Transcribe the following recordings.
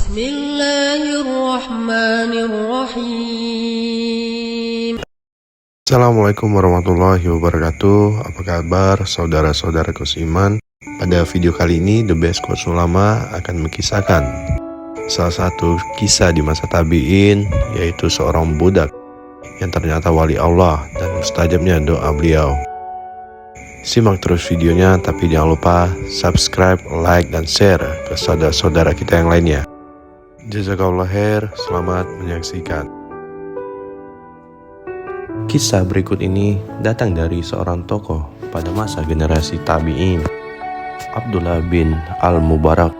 Bismillahirrahmanirrahim. Assalamualaikum warahmatullahi wabarakatuh. Apa kabar saudara-saudaraku seiman? Pada video kali ini The Best Quotes Ulama akan mengisahkan salah satu kisah di masa tabi'in, yaitu seorang budak yang ternyata wali Allah dan mustajabnya doa beliau. Simak terus videonya, tapi jangan lupa subscribe, like, dan share ke saudara-saudara kita yang lainnya. Jazakallah khair, selamat menyaksikan. Kisah berikut ini datang dari seorang tokoh pada masa generasi tabi'in, Abdullah bin Al-Mubarak.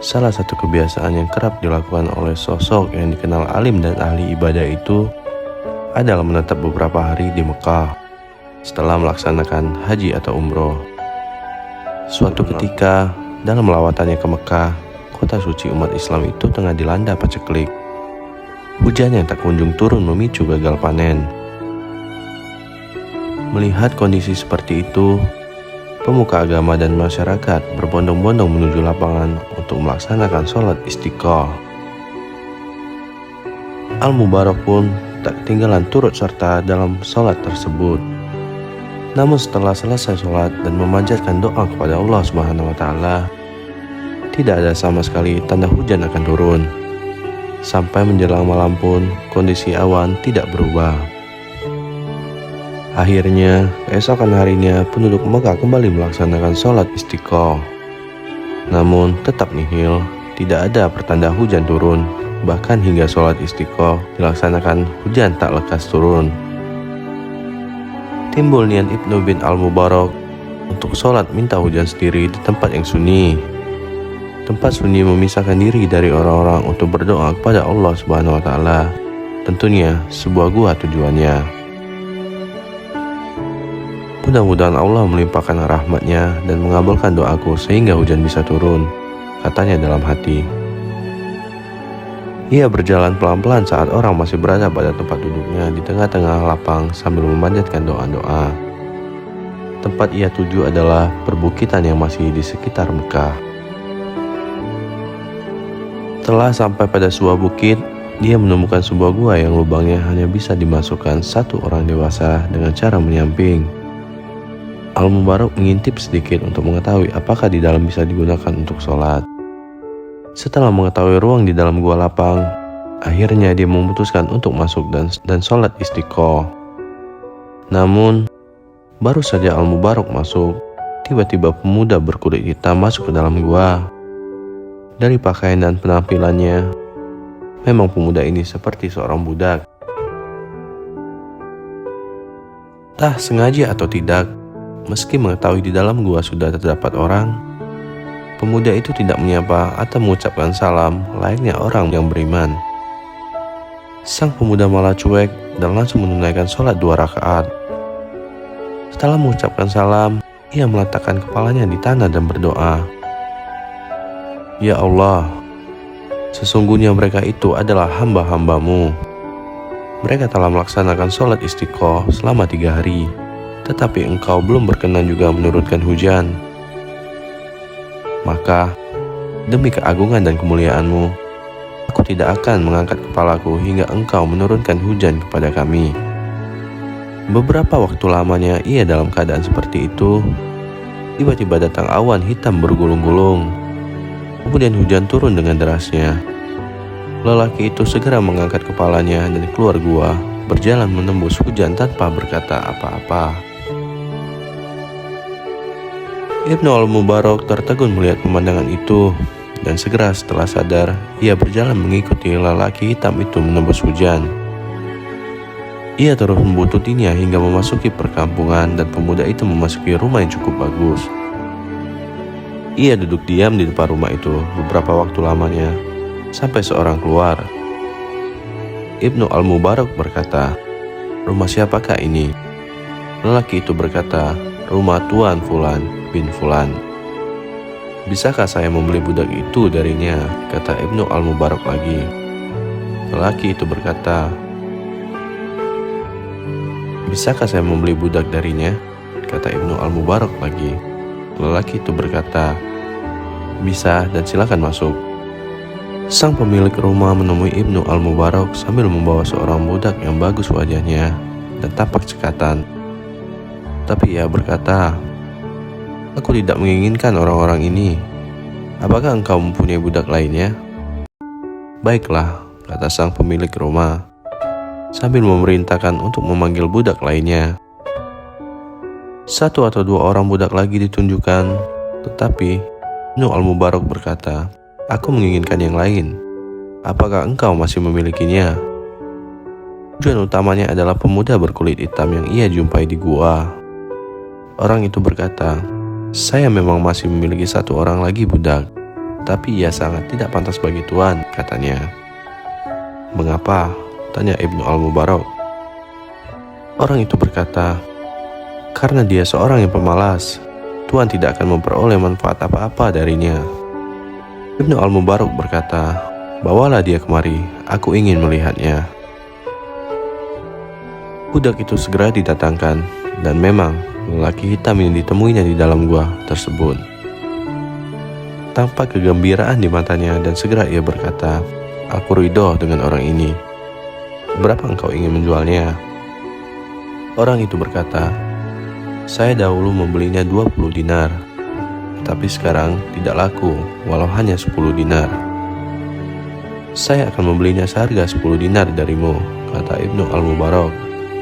Salah satu kebiasaan yang kerap dilakukan oleh sosok yang dikenal alim dan ahli ibadah itu adalah menetap beberapa hari di Mekah setelah melaksanakan haji atau umroh. Suatu ketika dalam lawatannya ke Mekah, kota suci umat Islam itu tengah dilanda paceklik. Hujan yang tak kunjung turun memicu gagal panen. Melihat kondisi seperti itu, pemuka agama dan masyarakat berbondong-bondong menuju lapangan untuk melaksanakan sholat istiqah. Al-Mubarak pun tak ketinggalan turut serta dalam sholat tersebut. Namun setelah selesai sholat dan memanjatkan doa kepada Allah Subhanahu wa Ta'ala, tidak ada sama sekali tanda hujan akan turun. Sampai menjelang malam pun kondisi awan tidak berubah. Akhirnya, keesokan harinya penduduk Mekah kembali melaksanakan sholat istiqah. Namun tetap nihil, tidak ada pertanda hujan turun. Bahkan hingga sholat istiqah dilaksanakan, hujan tak lekas turun. Timbul niat Ibnu bin Al-Mubarak untuk sholat minta hujan sendiri di tempat yang sunyi. Tempat sunyi memisahkan diri dari orang-orang untuk berdoa kepada Allah Subhanahu wa Ta'ala. Tentunya sebuah gua tujuannya. Mudah-mudahan Allah melimpahkan rahmatnya dan mengabulkan doaku sehingga hujan bisa turun, katanya dalam hati. Ia berjalan pelan-pelan saat orang masih berada pada tempat duduknya di tengah-tengah lapang sambil memanjatkan doa-doa. Tempat ia tuju adalah perbukitan yang masih di sekitar Mekah. Setelah sampai pada sebuah bukit, dia menemukan sebuah gua yang lubangnya hanya bisa dimasukkan satu orang dewasa dengan cara menyamping. Al-Mubarak mengintip sedikit untuk mengetahui apakah di dalam bisa digunakan untuk sholat. Setelah mengetahui ruang di dalam gua lapang, akhirnya dia memutuskan untuk masuk dan sholat istiqah. Namun, baru saja Al-Mubarak masuk, tiba-tiba pemuda berkulit hitam masuk ke dalam gua. Dari pakaian dan penampilannya, memang pemuda ini seperti seorang budak. Entah sengaja atau tidak, meski mengetahui di dalam gua sudah terdapat orang, pemuda itu tidak menyapa atau mengucapkan salam layaknya orang yang beriman. Sang pemuda malah cuek dan langsung menunaikan sholat 2 rakaat. Setelah mengucapkan salam, ia meletakkan kepalanya di tanah dan berdoa, "Ya Allah, sesungguhnya mereka itu adalah hamba-hambamu. Mereka telah melaksanakan sholat istiqah selama 3 hari, tetapi engkau belum berkenan juga menurunkan hujan. Maka, demi keagungan dan kemuliaan-Mu, aku tidak akan mengangkat kepalaku hingga engkau menurunkan hujan kepada kami." Beberapa waktu lamanya ia dalam keadaan seperti itu. Tiba-tiba datang awan hitam bergulung-gulung. Kemudian hujan turun dengan derasnya. Lelaki itu segera mengangkat kepalanya dan keluar gua, berjalan menembus hujan tanpa berkata apa-apa. Ibnu Al-Mubarak tertegun melihat pemandangan itu, dan segera setelah sadar, ia berjalan mengikuti lelaki hitam itu menembus hujan. Ia terus membututinya hingga memasuki perkampungan dan pemuda itu memasuki rumah yang cukup bagus. Ia duduk diam di depan rumah itu beberapa waktu lamanya, sampai seorang keluar. Ibnu Al-Mubarak berkata, "Rumah siapakah ini?" Lelaki itu berkata, "Rumah Tuan Fulan bin Fulan." "Bisakah saya membeli budak itu darinya?" kata Ibnu Al-Mubarak lagi. Lelaki itu berkata, "Bisakah saya membeli budak darinya?" kata Ibnu Al-Mubarak lagi. Lelaki itu berkata, "Bisa dan silakan masuk." Sang pemilik rumah menemui Ibnu Al-Mubarak sambil membawa seorang budak yang bagus wajahnya dan tampak cekatan. Tapi ia berkata, "Aku tidak menginginkan orang-orang ini. Apakah engkau mempunyai budak lainnya?" "Baiklah," kata sang pemilik rumah, sambil memerintahkan untuk memanggil budak lainnya. 1 atau 2 orang budak lagi ditunjukkan, tetapi Ibnu Al-Mubarak berkata, "Aku menginginkan yang lain. Apakah engkau masih memilikinya?" Tujuan utamanya adalah pemuda berkulit hitam yang ia jumpai di gua. Orang itu berkata, "Saya memang masih memiliki 1 orang lagi budak, tapi ia sangat tidak pantas bagi Tuan," katanya. "Mengapa?" tanya Ibnu Al-Mubarak. Orang itu berkata, "Karena dia seorang yang pemalas. Tuan tidak akan memperoleh manfaat apa-apa darinya." Ibnu Al-Mubarak berkata, "Bawalah dia kemari, aku ingin melihatnya." Budak itu segera didatangkan, dan memang lelaki hitam yang ditemuinya di dalam gua tersebut. Tampak kegembiraan di matanya dan segera ia berkata, "Aku ridho dengan orang ini. Berapa engkau ingin menjualnya?" Orang itu berkata, "Saya dahulu membelinya 20 dinar, tapi sekarang tidak laku walau hanya 10 dinar." "Saya akan membelinya seharga 10 dinar darimu," kata Ibnu Al-Mubarak,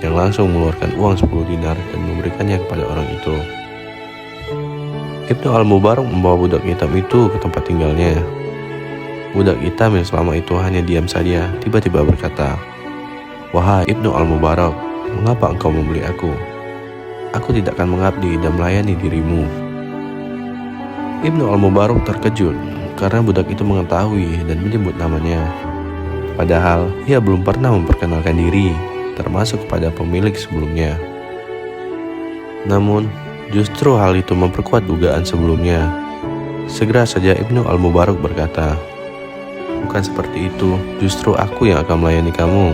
yang langsung mengeluarkan uang 10 dinar dan memberikannya kepada orang itu. Ibnu Al-Mubarak membawa budak hitam itu ke tempat tinggalnya. Budak hitam yang selama itu hanya diam saja tiba-tiba berkata, "Wahai Ibnu Al-Mubarak, mengapa engkau membeli aku? Aku tidak akan mengabdi dan melayani dirimu." Ibnu Al-Mubarak terkejut karena budak itu mengetahui dan menyebut namanya. Padahal ia belum pernah memperkenalkan diri, termasuk kepada pemilik sebelumnya. Namun, justru hal itu memperkuat dugaan sebelumnya. Segera saja Ibnu Al-Mubarak berkata, "Bukan seperti itu, justru aku yang akan melayani kamu.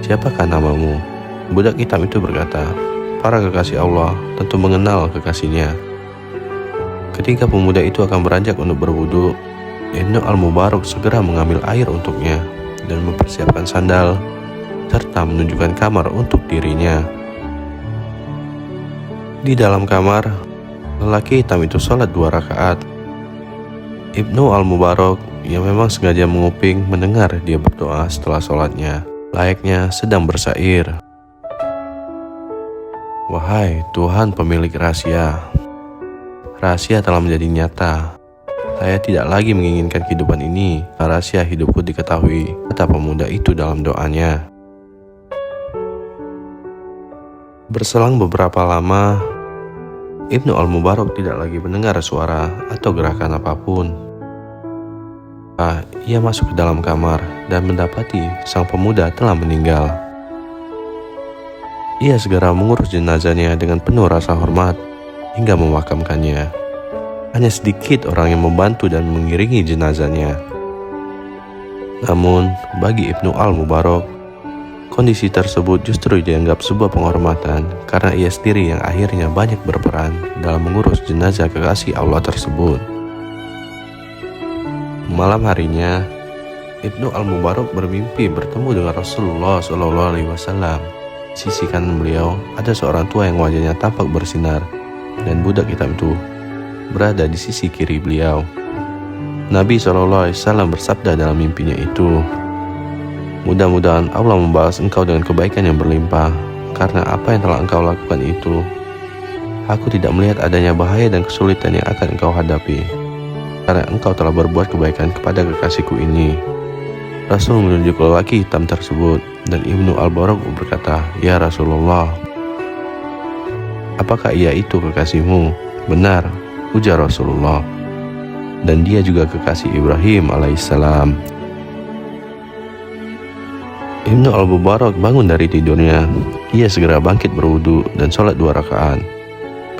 Siapakah namamu?" Budak hitam itu berkata, "Para kekasih Allah tentu mengenal kekasihnya." Ketika pemuda itu akan beranjak untuk berwudu, Ibnu Al-Mubarak segera mengambil air untuknya dan mempersiapkan sandal, serta menunjukkan kamar untuk dirinya. Di dalam kamar, lelaki hitam itu sholat 2 rakaat. Ibnu Al-Mubarak yang memang sengaja menguping mendengar dia berdoa setelah sholatnya, layaknya sedang bersair. "Wahai Tuhan pemilik rahasia, rahasia telah menjadi nyata. Saya tidak lagi menginginkan kehidupan ini. Rahasia hidupku diketahui," kata pemuda itu dalam doanya. Berselang beberapa lama, Ibnu Al-Mubarak tidak lagi mendengar suara atau gerakan apapun. Ia masuk ke dalam kamar dan mendapati sang pemuda telah meninggal. Ia segera mengurus jenazahnya dengan penuh rasa hormat hingga memakamkannya. Hanya sedikit orang yang membantu dan mengiringi jenazahnya. Namun, bagi Ibnu Al-Mubarak, kondisi tersebut justru dianggap sebuah penghormatan karena ia sendiri yang akhirnya banyak berperan dalam mengurus jenazah kekasih Allah tersebut. Malam harinya, Ibnu Al-Mubarak bermimpi bertemu dengan Rasulullah SAW. Sisi kanan beliau ada seorang tua yang wajahnya tampak bersinar, dan budak hitam itu berada di sisi kiri beliau. Nabi SAW bersabda dalam mimpinya itu, "Mudah-mudahan Allah membalas engkau dengan kebaikan yang berlimpah, karena apa yang telah engkau lakukan itu. Aku tidak melihat adanya bahaya dan kesulitan yang akan engkau hadapi, karena engkau telah berbuat kebaikan kepada kekasihku ini." Rasul menunjuk lelaki hitam tersebut, dan Ibnu Al-Mubarak berkata, "Ya Rasulullah, apakah ia itu kekasihmu?" "Benar," ujar Rasulullah, "dan dia juga kekasih Ibrahim alaihissalam." Ibnu Al-Mubarak bangun dari tidurnya. Ia segera bangkit berwudu dan sholat 2 rakaat.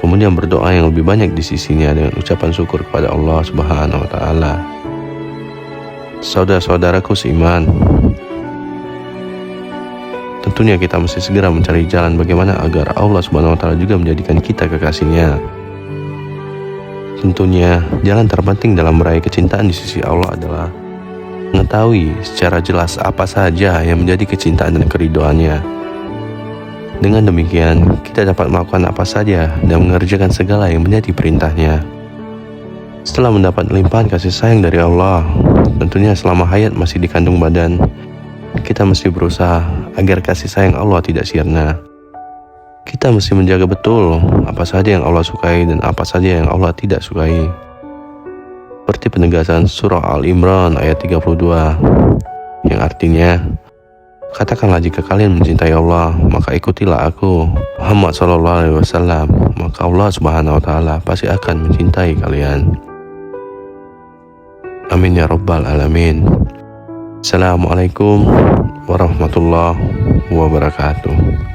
Kemudian berdoa yang lebih banyak di sisinya dengan ucapan syukur kepada Allah Subhanahu wa Ta'ala. Saudara-saudaraku seiman, tentunya kita mesti segera mencari jalan bagaimana agar Allah Subhanahu wa Ta'ala juga menjadikan kita kekasihnya. Tentunya jalan terpenting dalam meraih kecintaan di sisi Allah adalah mengetahui secara jelas apa saja yang menjadi kecintaan dan keridoannya. Dengan demikian, kita dapat melakukan apa saja dan mengerjakan segala yang menjadi perintahnya. Setelah mendapat limpahan kasih sayang dari Allah, tentunya selama hayat masih dikandung badan, kita mesti berusaha agar kasih sayang Allah tidak sirna. Kita mesti menjaga betul apa saja yang Allah sukai dan apa saja yang Allah tidak sukai. Seperti penegasan surah Al-Imran ayat 32, yang artinya, katakanlah jika kalian mencintai Allah, maka ikutilah aku, Muhammad SAW, maka Allah Subhanahu wa Ta'ala pasti akan mencintai kalian. Amin ya Rabbal Alamin. Assalamualaikum warahmatullahi wabarakatuh.